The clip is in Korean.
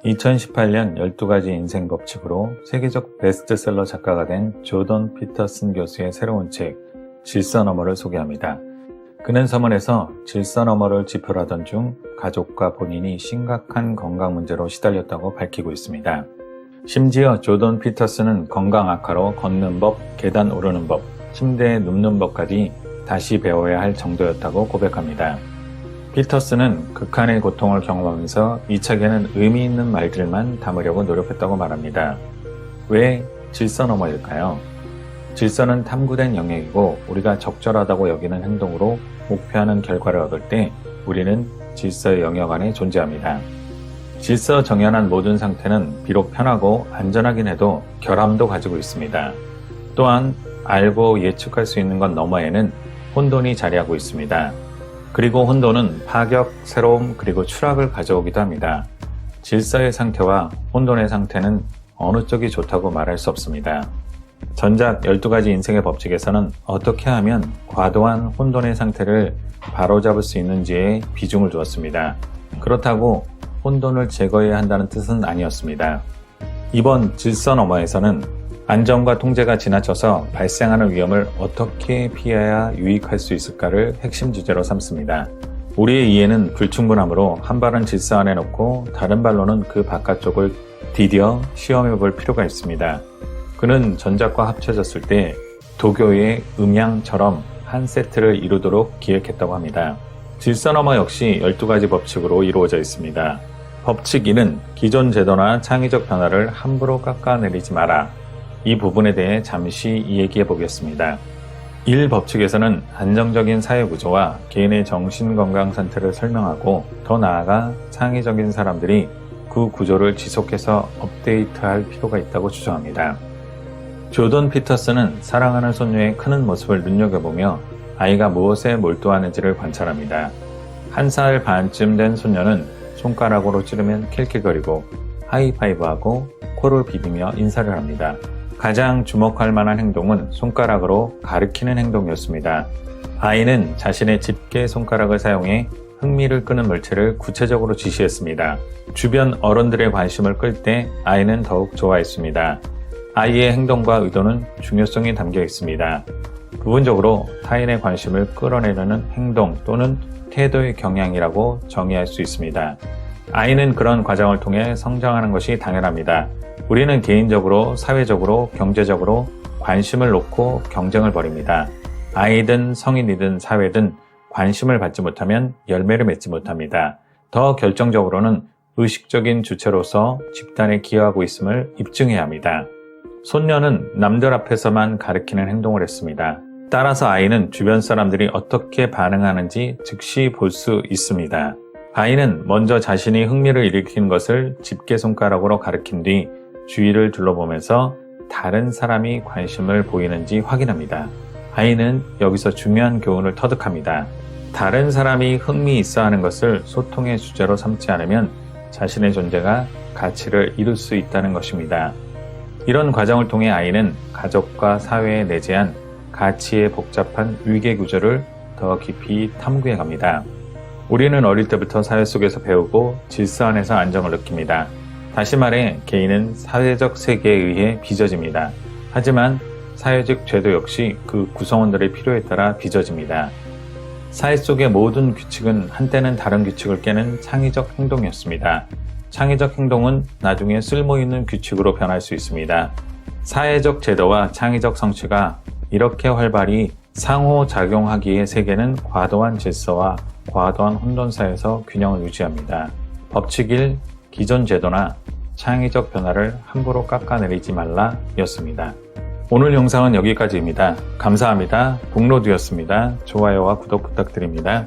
2018년 12가지 인생 법칙으로 세계적 베스트셀러 작가가 된 조던 피터슨 교수의 새로운 책 질서 너머를 소개합니다. 그는 서문에서 질서 너머를 지표하던 중 가족과 본인이 심각한 건강 문제로 시달렸다고 밝히고 있습니다. 심지어 조던 피터슨은 건강 악화로 걷는 법, 계단 오르는 법, 침대에 눕는 법까지 다시 배워야 할 정도였다고 고백합니다. 피터슨은 극한의 고통을 경험하면서 이 책에는 의미 있는 말들만 담으려고 노력했다고 말합니다. 왜 질서 너머일까요? 질서는 탐구된 영역이고 우리가 적절하다고 여기는 행동으로 목표하는 결과를 얻을 때 우리는 질서의 영역 안에 존재합니다. 질서 정연한 모든 상태는 비록 편하고 안전하긴 해도 결함도 가지고 있습니다. 또한 알고 예측할 수 있는 것 너머에는 혼돈이 자리하고 있습니다. 그리고 혼돈은 파격, 새로움, 그리고 추락을 가져오기도 합니다. 질서의 상태와 혼돈의 상태는 어느 쪽이 좋다고 말할 수 없습니다. 전작 12가지 인생의 법칙에서는 어떻게 하면 과도한 혼돈의 상태를 바로잡을 수 있는지에 비중을 두었습니다. 그렇다고 혼돈을 제거해야 한다는 뜻은 아니었습니다. 이번 질서 너머에서는 안정과 통제가 지나쳐서 발생하는 위험을 어떻게 피해야 유익할 수 있을까를 핵심 주제로 삼습니다. 우리의 이해는 불충분하므로 한 발은 질서 안에 놓고 다른 발로는 그 바깥쪽을 디뎌 시험해 볼 필요가 있습니다. 그는 전작과 합쳐졌을 때 도교의 음양처럼 한 세트를 이루도록 기획했다고 합니다. 질서 너머 역시 12가지 법칙으로 이루어져 있습니다. 법칙 1은 기존 제도나 창의적 변화를 함부로 깎아내리지 마라. 이 부분에 대해 잠시 얘기해 보겠습니다. 1 법칙에서는 안정적인 사회 구조와 개인의 정신건강 상태를 설명하고 더 나아가 창의적인 사람들이 그 구조를 지속해서 업데이트할 필요가 있다고 주장합니다. 조던 피터슨은 사랑하는 손녀의 크는 모습을 눈여겨보며 아이가 무엇에 몰두하는지를 관찰합니다. 1살 반쯤 된 손녀는 손가락으로 찌르면 킬킬거리고 하이파이브하고 코를 비비며 인사를 합니다. 가장 주목할 만한 행동은 손가락으로 가리키는 행동이었습니다. 아이는 자신의 집게 손가락을 사용해 흥미를 끄는 물체를 구체적으로 지시했습니다. 주변 어른들의 관심을 끌 때 아이는 더욱 좋아했습니다. 아이의 행동과 의도는 중요성이 담겨 있습니다. 부분적으로 타인의 관심을 끌어내려는 행동 또는 태도의 경향이라고 정의할 수 있습니다. 아이는 그런 과정을 통해 성장하는 것이 당연합니다. 우리는 개인적으로, 사회적으로, 경제적으로 관심을 놓고 경쟁을 벌입니다. 아이든 성인이든 사회든 관심을 받지 못하면 열매를 맺지 못합니다. 더 결정적으로는 의식적인 주체로서 집단에 기여하고 있음을 입증해야 합니다. 손녀는 남들 앞에서만 가리키는 행동을 했습니다. 따라서 아이는 주변 사람들이 어떻게 반응하는지 즉시 볼 수 있습니다. 아이는 먼저 자신이 흥미를 일으키는 것을 집게 손가락으로 가리킨 뒤 주위를 둘러보면서 다른 사람이 관심을 보이는지 확인합니다. 아이는 여기서 중요한 교훈을 터득합니다. 다른 사람이 흥미 있어 하는 것을 소통의 주제로 삼지 않으면 자신의 존재가 가치를 잃을 수 있다는 것입니다. 이런 과정을 통해 아이는 가족과 사회에 내재한 가치의 복잡한 위계 구조를 더 깊이 탐구해 갑니다. 우리는 어릴 때부터 사회 속에서 배우고 질서 안에서 안정을 느낍니다. 다시 말해 개인은 사회적 세계에 의해 빚어집니다. 하지만 사회적 제도 역시 그 구성원들의 필요에 따라 빚어집니다. 사회 속의 모든 규칙은 한때는 다른 규칙을 깨는 창의적 행동이었습니다. 창의적 행동은 나중에 쓸모있는 규칙으로 변할 수 있습니다. 사회적 제도와 창의적 성취가 이렇게 활발히 상호작용하기에 세계는 과도한 질서와 과도한 혼돈 사이에서 균형을 유지합니다. 법칙 1. 기존 제도나 창의적 변화를 함부로 깎아내리지 말라 였습니다. 오늘 영상은 여기까지입니다. 감사합니다. 북로드였습니다. 좋아요와 구독 부탁드립니다.